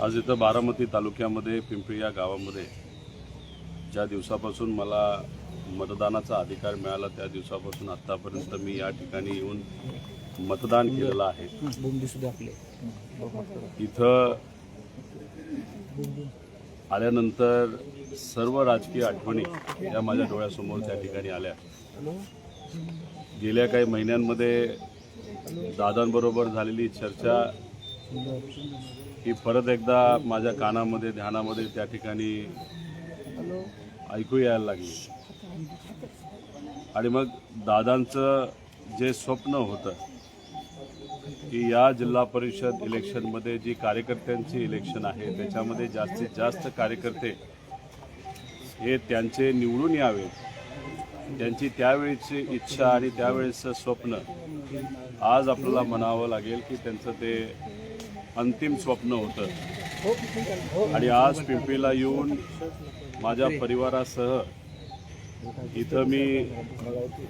आज इथं बारामती तालुक्यामध्ये पिंपरी या गावामध्ये ज्या दिवसापासून मला मतदानाचा अधिकार मिळाला त्या दिवसापासून आत्तापर्यंत मी या ठिकाणी येऊन मतदान केलेलं आहे। इथं आल्यानंतर सर्व राजकीय आठवणी या माझ्या डोळ्यासमोर त्या ठिकाणी आल्या। गेल्या काही महिन्यांमध्ये दादांबरोबर झालेली चर्चा ही परत एकदा माझ्या कानामध्ये ध्यानामध्ये त्या ठिकाणी ऐकू यायला लागली आणि मग दादांचं जे स्वप्न होतं की या जिल्हा परिषद इलेक्शनमध्ये जी कार्यकर्त्यांची इलेक्शन आहे त्याच्यामध्ये जास्तीत जास्त कार्यकर्ते हे त्यांचे निवडून यावेत, त्यांची त्यावेळीची इच्छा आणि त्यावेळेचं स्वप्न आज आपल्याला म्हणावं लागेल की त्यांचं ते अंतिम स्वप्न होतं। आणि आज पिंपरीला येऊन माझ्या परिवारासह इथं मी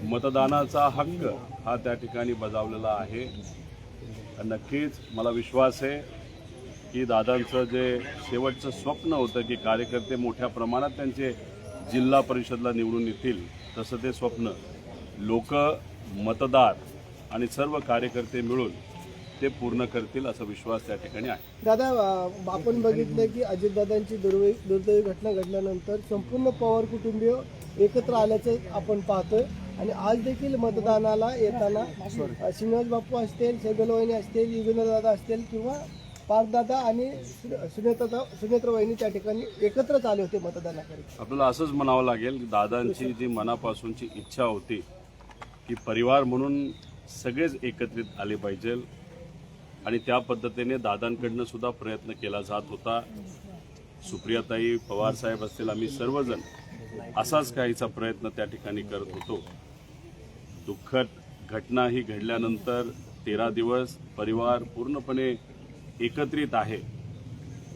मतदानाचा हक्क हा त्या ठिकाणी बजावलेला आहे। नक्कीच मला विश्वास आहे की दादांचं जे शेवटचं स्वप्न होतं की कार्यकर्ते मोठ्या प्रमाणात त्यांचे जिल्हा परिषदला निवडून येतील तसं ते स्वप्न लोक, मतदार आणि सर्व कार्यकर्ते मिळून ते पूर्ण करतील असा विश्वास त्या ठिकाणी आहे। दादा, आपण बघितलं की अजितदादांची दुर्दैवी घटना घडल्यानंतर संपूर्ण पवार कुटुंबीय एकत्र आल्याचं आपण पाहतोय आणि आज देखील मतदानाला येताना श्रीनिवास बापू असतील, सेगलवाहिनी असतील, युगेंद्रदादा असतील किंवा पार्थदादा आणि सुनेत्रवाहिनी त्या ठिकाणी एकत्रच आले होते मतदानाकरिता। आपल्याला असंच म्हणावं लागेल की दादांची जी मनापासूनची इच्छा होती की परिवार म्हणून सगळेच एकत्रित आले पाहिजे आणि त्या पद्धतीने दादांकडनं सुद्धा प्रयत्न केला जात होता। सुप्रियाताई, पवारसाहेब असतील, आम्ही सर्वजण असाच काहीचा प्रयत्न त्या ठिकाणी करत होतो। दुःखद घटना ही घडल्यानंतर 13 दिवस परिवार पूर्णपणे एकत्रित आहे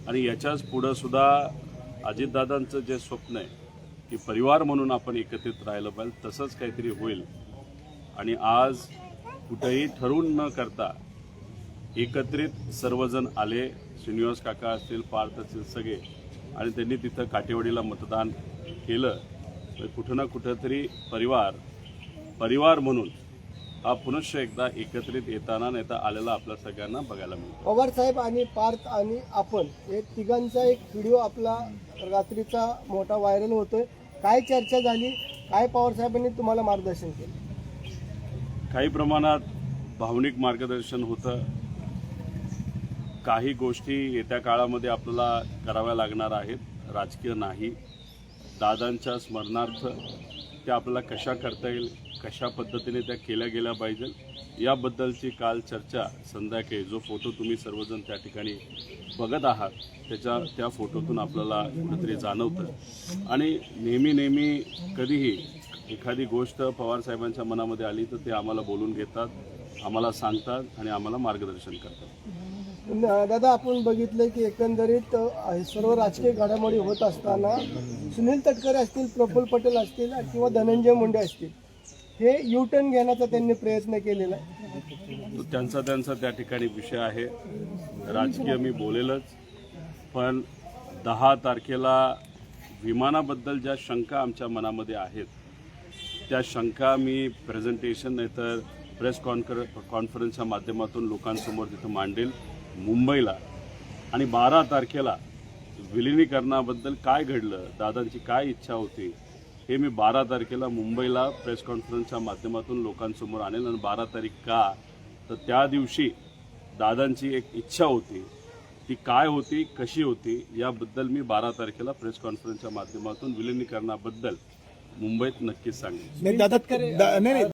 आणि याच्याच पुढं सुद्धा अजितदादांचं जे स्वप्न आहे की परिवार म्हणून आपण एकत्रित राहिलं पाहिजे तसंच काहीतरी होईल। आणि आज कुठेही ठरवून न करता एकत्रित सर्वजण आले, श्रीनिवास काका असतील, पार्थ असतील, सगळे, आणि त्यांनी तिथं काटेवाडीला मतदान केलं। कुठं ना कुठंतरी परिवार म्हणून हा पुनश्च एकदा एकत्रित येताना नेता आलेला आपल्या सगळ्यांना बघायला मिळतो। पवार साहेब आणि पार्थ आणि आपण हे तिघांचा एक व्हिडिओ आपला रात्रीचा मोठा व्हायरल होतोय, काय चर्चा झाली, काय पवार साहेबांनी तुम्हाला मार्गदर्शन केलं? काही प्रमाणात भावनिक मार्गदर्शन होतं, काही गोष्टी येत्या काळामध्ये आपल्याला कराव्या लागणार आहेत, राजकीय नाही। दादांच्या स्मरणार्थ त्या आपल्याला कशा करता येईल, कशा पद्धतीने त्या केल्या गेल्या पाहिजे याबद्दलची काल चर्चा संध्याकाळी जो फोटो तुम्ही सर्वजण त्या ठिकाणी बघत आहात त्या फोटोतून आपल्याला कुठेतरी जाणवतं। आणि नेहमी कधीही एखादी गोष्ट पवारसाहेबांच्या मनामध्ये आली तर ते आम्हाला बोलून घेतात, आम्हाला सांगतात आणि आम्हाला मार्गदर्शन करतात। दादा, आपण बघितलं की एकंदरीत सर्व राजकीय घडामोडी होत असताना सुनील तटकरे असतील, प्रफुल्ल पटेल असतील किंवा धनंजय मुंडे असतील, हे U-टर्न घेण्याचा त्यांनी प्रयत्न केलेला आहे। त्यांचा त्या ठिकाणी विषय आहे, राजकीय मी बोलेलच, पण 10 तारखेला विमानाबद्दल ज्या शंका आमच्या मनामध्ये आहेत त्या शंका मी प्रेझेंटेशन नाहीतर प्रेस कॉन्फरन्सच्या माध्यमातून लोकांसमोर तिथं मांडेल मुंबईला। आणि 12 तारखेला विलिनीकरणाबद्दल काय घडलं, दादांची काय इच्छा होती हे मी 12 तारखेला मुंबईला प्रेस कॉन्फरन्सच्या माध्यमातून लोकांसमोर आणेल। आणि 12 तारीख का, तर त्या दिवशी दादांची एक इच्छा होती, ती काय होती, कशी होती याबद्दल मी 12 तारखेला प्रेस कॉन्फरन्सच्या माध्यमातून विलिनीकरणाबद्दल मुंबईत नक्कीच सांगेन।